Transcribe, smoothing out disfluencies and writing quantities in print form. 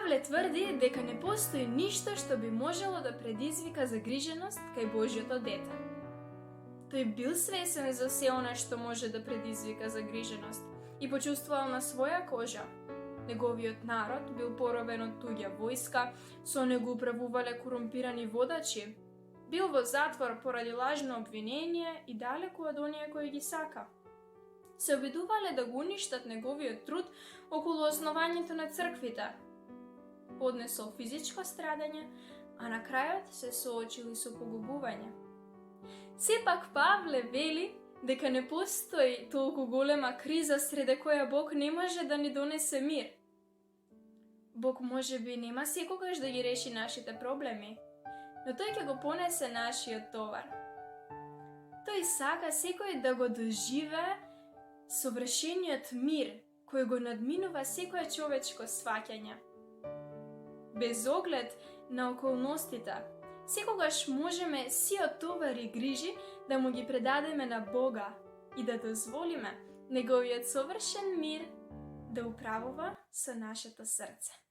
Pavle tvrdi дека не постои ништо што би можело да предизвика загриженост кај Божјото дете. Тој бил свесен за се она што може да предизвика загриженост и почувствувал на своја кожа. Неговиот народ бил поробен од туѓа војска, со него управувале корумпирани водачи, бил во затвор поради лажно обвинение и далеку од оние кои ги сака. Се обидувале да го уништат неговиот труд околу основањето на црквите. Поднесол физичко страдање, а на крајот се соочил и со погубување. Сепак Павле вели дека не постои толку голема криза среде која Бог не може да ни донесе мир. Бог може би нема секогаш да ги реши нашите проблеми, но тој ќе го понесе нашиот товар. Тој сака секој да го доживее совршениот мир кој го надминува секое човечко сваќање. Без оглед на околностите, секогаш можеме сиот товар и грижи да му ги предадеме на Бога и да дозволиме неговиот совршен мир да управува со нашето срце.